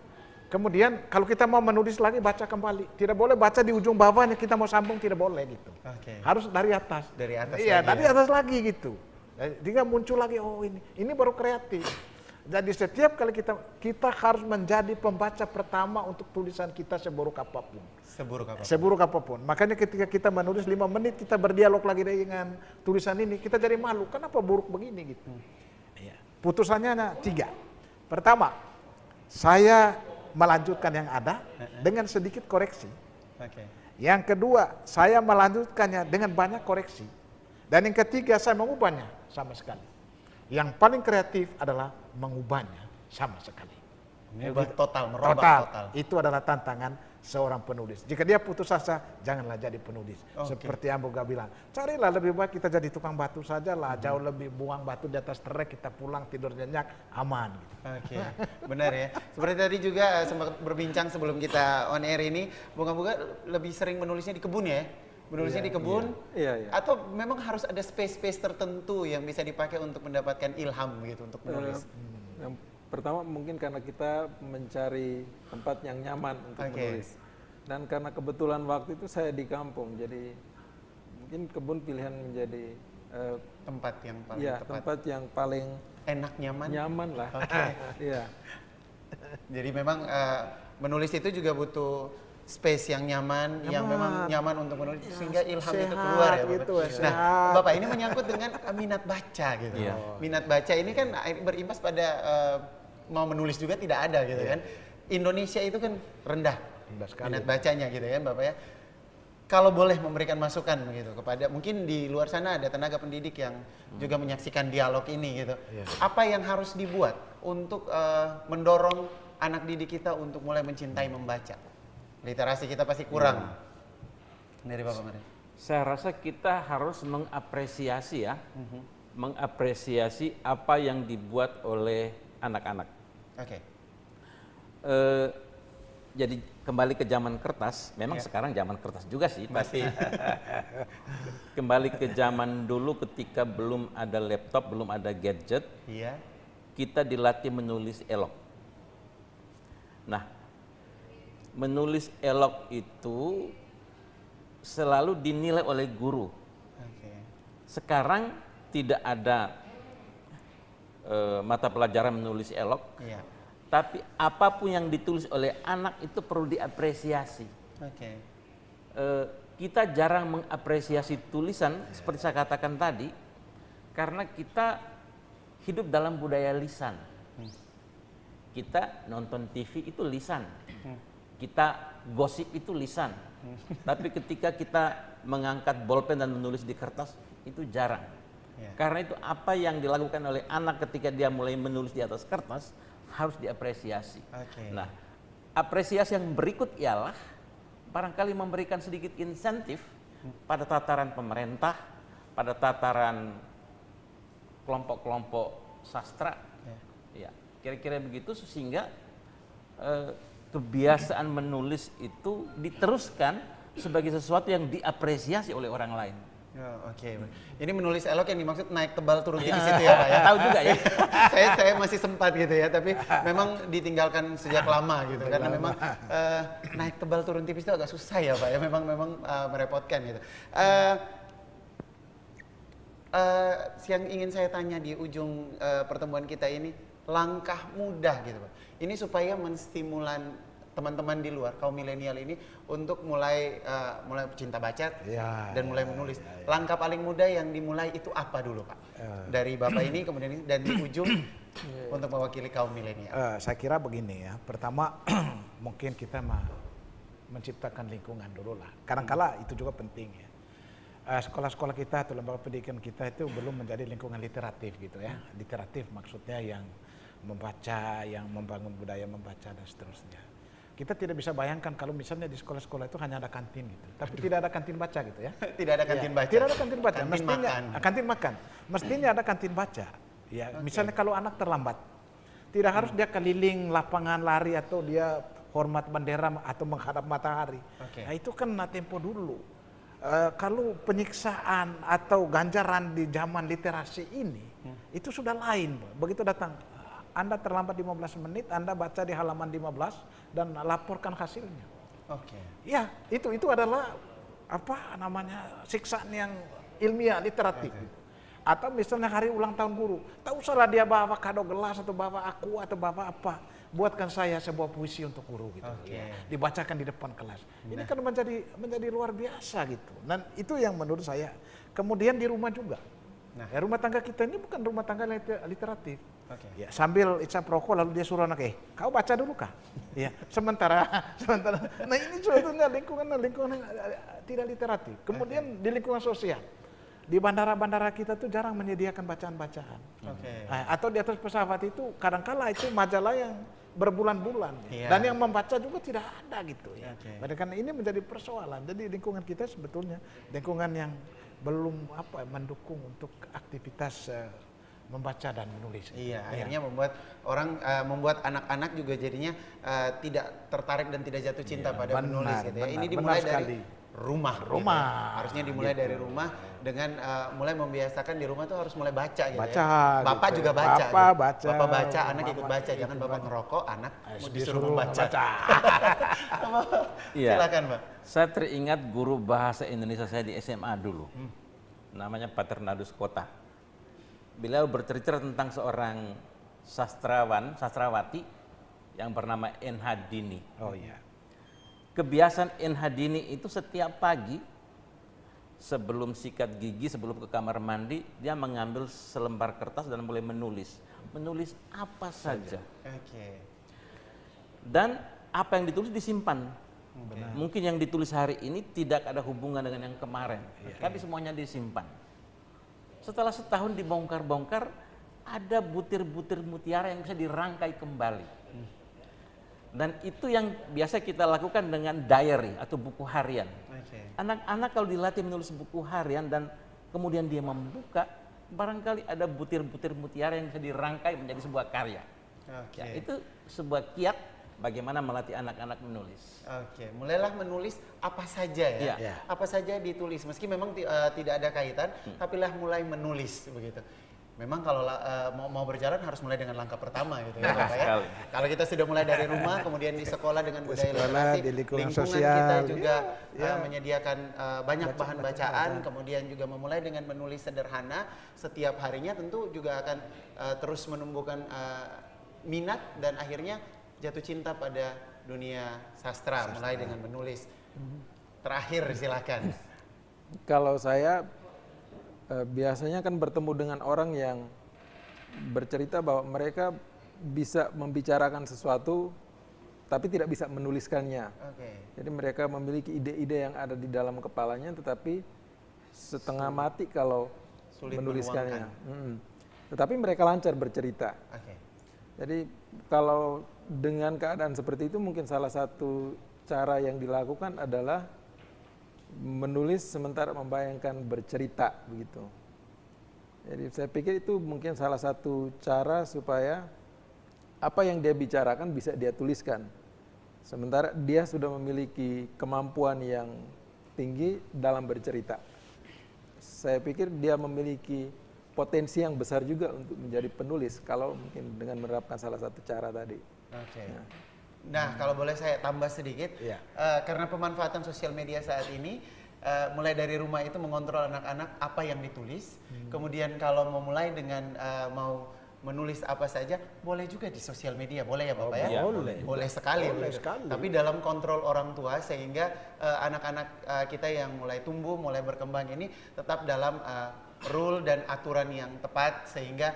S3: Kemudian kalau kita mau menulis lagi baca kembali. Tidak boleh baca di ujung bawahnya kita mau sambung, tidak boleh gitu.
S1: Oke.
S3: Harus dari atas.
S1: Dari atas
S3: Iya,
S1: lagi
S3: dari
S1: ya.
S3: atas lagi gitu. Jika muncul lagi, oh ini baru kreatif. Jadi setiap kali kita harus menjadi pembaca pertama untuk tulisan kita seburuk apapun.
S1: Seburuk apa?
S3: Seburuk apapun. Makanya ketika kita menulis 5 menit kita berdialog lagi dengan tulisan ini, kita jadi malu. Kenapa buruk begini gitu? Iya. Putusannya ada 3. Pertama, saya melanjutkan yang ada dengan sedikit koreksi.
S1: Oke.
S3: Yang kedua, saya melanjutkannya dengan banyak koreksi. Dan yang ketiga, saya mengubahnya sama sekali. Yang paling kreatif adalah mengubahnya sama sekali.
S1: Mengubah total, merubah total.
S3: Itu adalah tantangan seorang penulis. Jika dia putus asa, janganlah jadi penulis.
S1: Oke.
S3: Seperti Amboga bilang, carilah lebih baik kita jadi tukang batu saja lah. Jauh lebih buang batu di atas trek, kita pulang tidur nyenyak, aman. Gitu.
S1: Oke, benar ya. Seperti tadi juga sempat berbincang sebelum kita on air ini, Bunga-bunga lebih sering menulisnya di kebun ya? Menulisnya di kebun?
S2: Iya.
S1: Atau memang harus ada space-space tertentu yang bisa dipakai untuk mendapatkan ilham gitu untuk menulis?
S2: Yang pertama mungkin karena kita mencari tempat yang nyaman untuk
S1: Oke.
S2: menulis. Dan karena kebetulan waktu itu saya di kampung, jadi mungkin kebun pilihan menjadi
S1: Tempat yang paling
S2: ya,
S1: tepat.
S2: tempat yang paling
S1: Enak, nyaman?
S2: nyaman lah.
S1: Oke.
S2: Iya.
S1: Jadi memang menulis itu juga butuh space yang nyaman, yang memang nyaman untuk menulis sehingga ilham itu
S3: sehat
S1: keluar ya Bapak.
S3: gitu,
S1: Nah,
S3: sehat.
S1: Bapak ini menyangkut dengan minat baca gitu.
S4: Iya.
S1: Minat baca ini kan berimbas pada mau menulis juga tidak ada gitu kan. Indonesia itu kan rendah
S3: Rendah sekali.
S1: minat bacanya gitu ya Bapak ya. Kalau boleh memberikan masukan begitu kepada mungkin di luar sana ada tenaga pendidik yang juga menyaksikan dialog ini gitu. Apa yang harus dibuat untuk mendorong anak didik kita untuk mulai mencintai membaca? Literasi kita pasti kurang. Dari Bapak Mari.
S4: Saya rasa kita harus mengapresiasi ya, mengapresiasi apa yang dibuat oleh anak-anak.
S1: Oke.
S4: Jadi kembali ke zaman kertas, memang sekarang zaman kertas juga sih, tapi kembali ke zaman dulu ketika belum ada laptop, belum ada gadget,
S1: Iya.
S4: kita dilatih menulis elok. Nah, menulis elok itu selalu dinilai oleh guru.
S1: Oke.
S4: Sekarang tidak ada mata pelajaran menulis elok,
S1: Iya.
S4: tapi apapun yang ditulis oleh anak itu perlu diapresiasi.
S1: Oke.
S4: Kita jarang mengapresiasi tulisan seperti saya katakan tadi, karena kita hidup dalam budaya lisan. Kita nonton TV itu lisan, kita gosip itu lisan. Tapi ketika kita mengangkat bolpen dan menulis di kertas itu jarang.
S1: Ya.
S4: Karena itu apa yang dilakukan oleh anak ketika dia mulai menulis di atas kertas harus diapresiasi.
S1: Oke.
S4: Nah, apresiasi yang berikut ialah barangkali memberikan sedikit insentif pada tataran pemerintah, pada tataran kelompok-kelompok sastra. Ya, kira-kira begitu sehingga kebiasaan menulis itu diteruskan sebagai sesuatu yang diapresiasi oleh orang lain.
S1: Oh, oke. Ini menulis elok yang dimaksud naik tebal turun tipis itu ya Pak ya?
S4: Tahu juga ya.
S1: saya masih sempat gitu ya, tapi memang ditinggalkan sejak lama gitu karena memang naik tebal turun tipis itu agak susah ya Pak ya, memang merepotkan gitu. Yang ingin saya tanya di ujung pertemuan kita ini, langkah mudah gitu Pak. Ini supaya menstimulan teman-teman di luar kaum milenial ini untuk mulai cinta baca dan mulai menulis. Langkah paling mudah yang dimulai itu apa dulu Pak? Dari Bapak ini kemudian ini dan di ujung untuk mewakili kaum milenial.
S3: Saya kira begini ya. Pertama mungkin kita menciptakan lingkungan dulu lah. Kadang-kala itu juga penting ya. Sekolah-sekolah kita atau lembaga pendidikan kita itu belum menjadi lingkungan literatif gitu ya. Literatif maksudnya yang membaca, yang membangun budaya membaca dan seterusnya. Kita tidak bisa bayangkan kalau misalnya di sekolah-sekolah itu hanya ada kantin gitu, tapi tidak ada kantin baca gitu ya.
S1: Tidak ada kantin baca.
S3: Tidak ada kantin baca.
S1: Kantin
S3: Mestinya
S1: makan.
S3: kantin makan. Mestinya ada kantin baca. Ya, misalnya kalau anak terlambat, tidak harus dia keliling lapangan lari atau dia hormat bendera atau menghadap matahari. Nah, itu kan tempo dulu. Kalau penyiksaan atau ganjaran di zaman literasi ini itu sudah lain. Begitu datang Anda terlambat 15 menit, Anda baca di halaman 15 dan laporkan hasilnya.
S1: Oke.
S3: Ya, itu adalah apa namanya siksaan yang ilmiah, literatif. Atau misalnya hari ulang tahun guru, tak usahlah dia bawa kado gelas atau bawa aku atau bawa apa, buatkan saya sebuah puisi untuk guru gitu.
S1: Oke.
S3: Ya, dibacakan di depan kelas. Ini kan menjadi luar biasa gitu. Dan itu yang menurut saya. Kemudian di rumah juga.
S1: Nah.
S3: Ya, rumah tangga kita ini bukan rumah tangga literatif.
S1: Oke.
S3: Ya, sambil isap rokok lalu dia suruh anak, kau baca dulu kah? Ya, sementara. Nah ini sebetulnya lingkungan tidak literatif. Kemudian di lingkungan sosial, di bandara-bandara kita tuh jarang menyediakan bacaan-bacaan.
S1: Oke.
S3: Atau di atas pesawat itu kadangkala itu majalah yang berbulan-bulan.
S1: Iya.
S3: Dan yang membaca juga tidak ada gitu ya.
S1: Oke.
S3: Padahal kan ini menjadi persoalan. Jadi lingkungan kita sebetulnya lingkungan yang belum mendukung untuk aktivitas membaca dan menulis.
S1: Iya, akhirnya membuat anak-anak juga jadinya tidak tertarik dan tidak jatuh cinta pada menulis gitu ya. Ini dimulai dari rumah. Gitu ya. Harusnya dimulai dari rumah dengan mulai membiasakan di rumah tuh harus mulai baca gitu ya. Bapak
S3: gitu
S1: juga
S3: ya.
S1: baca.
S3: Bapak
S1: gitu.
S3: baca.
S1: Bapak baca, anak
S3: Bapak
S1: ikut baca. Jangan bapak ngerokok, anak disuruh
S3: Disuruh
S1: membaca.
S4: Iya.
S1: Silakan, Pak.
S4: Saya teringat guru bahasa Indonesia saya di SMA dulu. Namanya Pak Ternadus Kota. Beliau bercerita tentang seorang sastrawati yang bernama N.H. Dini.
S3: Oh iya.
S4: Kebiasaan N.H. Dini itu setiap pagi sebelum sikat gigi, sebelum ke kamar mandi, dia mengambil selembar kertas dan mulai menulis. Menulis apa saja.
S1: Oke.
S4: Dan apa yang ditulis disimpan.
S3: Benar.
S4: Mungkin yang ditulis hari ini tidak ada hubungan dengan yang kemarin, tapi semuanya disimpan. Setelah setahun dibongkar-bongkar, ada butir-butir mutiara yang bisa dirangkai kembali. Dan itu yang biasa kita lakukan dengan diary atau buku harian.
S1: Oke.
S4: Anak-anak kalau dilatih menulis buku harian dan kemudian dia membuka, barangkali ada butir-butir mutiara yang bisa dirangkai menjadi sebuah karya.
S1: Oke.
S4: Ya, itu sebuah kiat bagaimana melatih anak-anak menulis.
S1: Oke, mulailah menulis apa saja ya.
S4: Iya.
S1: Apa saja ditulis, meski memang tidak ada kaitan, tapi lah mulai menulis begitu. Memang kalau mau berjalan harus mulai dengan langkah pertama gitu ya, Bapak ya.
S4: Sekali.
S1: Kalau kita sudah mulai dari rumah, kemudian di sekolah dengan budaya
S3: sekolah,
S1: literasi,
S3: di lingkungan
S1: lingkungan
S3: sosial,
S1: kita juga
S3: ya.
S1: menyediakan banyak bahan bacaan, kemudian juga memulai dengan menulis sederhana setiap harinya, tentu juga akan terus menumbuhkan minat dan akhirnya jatuh cinta pada dunia sastra, mulai dengan menulis. Terakhir silakan.
S2: Kalau saya biasanya kan bertemu dengan orang yang bercerita bahwa mereka bisa membicarakan sesuatu tapi tidak bisa menuliskannya.
S1: Oke.
S2: Jadi mereka memiliki ide-ide yang ada di dalam kepalanya tetapi setengah mati kalau
S1: Sulit
S2: menuliskannya. Tetapi mereka lancar bercerita.
S1: Oke.
S2: Jadi kalau dengan keadaan seperti itu mungkin salah satu cara yang dilakukan adalah menulis sementara membayangkan bercerita begitu. Jadi saya pikir itu mungkin salah satu cara supaya apa yang dia bicarakan bisa dia tuliskan. Sementara dia sudah memiliki kemampuan yang tinggi dalam bercerita. Saya pikir dia memiliki potensi yang besar juga untuk menjadi penulis kalau mungkin dengan menerapkan salah satu cara tadi.
S1: Oke. Nah, kalau boleh saya tambah sedikit,
S3: Iya.
S1: Karena pemanfaatan sosial media saat ini, mulai dari rumah itu mengontrol anak-anak apa yang ditulis. Kemudian kalau mau mulai dengan mau menulis apa saja, boleh juga di sosial media, boleh ya Bapak ya?
S3: boleh.
S1: Boleh sekali.
S3: Boleh
S1: begitu.
S3: sekali.
S1: Tapi dalam kontrol orang tua sehingga anak-anak kita yang mulai tumbuh, mulai berkembang ini tetap dalam rule dan aturan yang tepat sehingga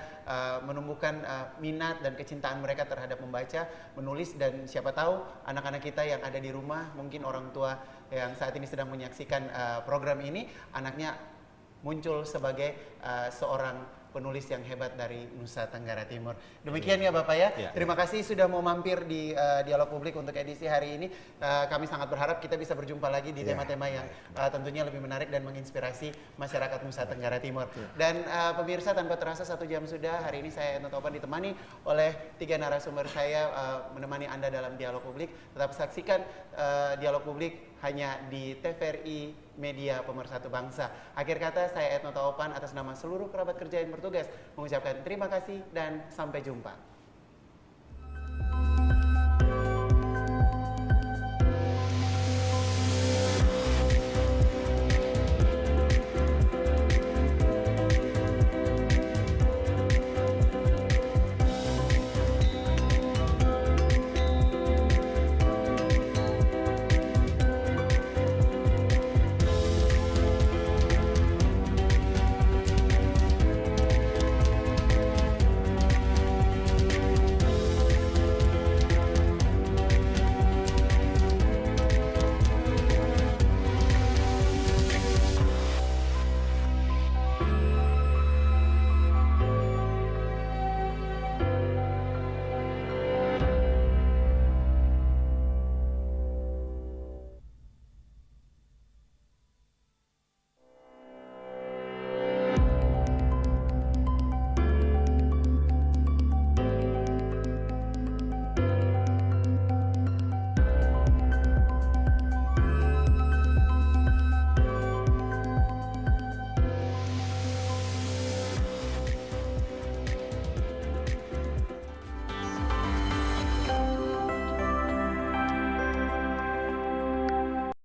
S1: menumbuhkan minat dan kecintaan mereka terhadap membaca, menulis, dan siapa tahu anak-anak kita yang ada di rumah, mungkin orang tua yang saat ini sedang menyaksikan program ini, anaknya muncul sebagai seorang penulis yang hebat dari Nusa Tenggara Timur. Demikian ya Bapak ya.
S4: Ya.
S1: Terima kasih sudah mau mampir di Dialog Publik untuk edisi hari ini. Kami sangat berharap kita bisa berjumpa lagi di tema-tema yang tentunya lebih menarik dan menginspirasi masyarakat Nusa Tenggara Timur. Dan pemirsa, tanpa terasa 1 jam sudah, hari ini saya Etno Taupan ditemani oleh 3 narasumber saya menemani Anda dalam Dialog Publik. Tetap saksikan Dialog Publik hanya di TVRI Media Pemersatu Bangsa. Akhir kata, saya Etno Taupan atas nama seluruh kerabat kerja yang bertugas mengucapkan terima kasih dan sampai jumpa.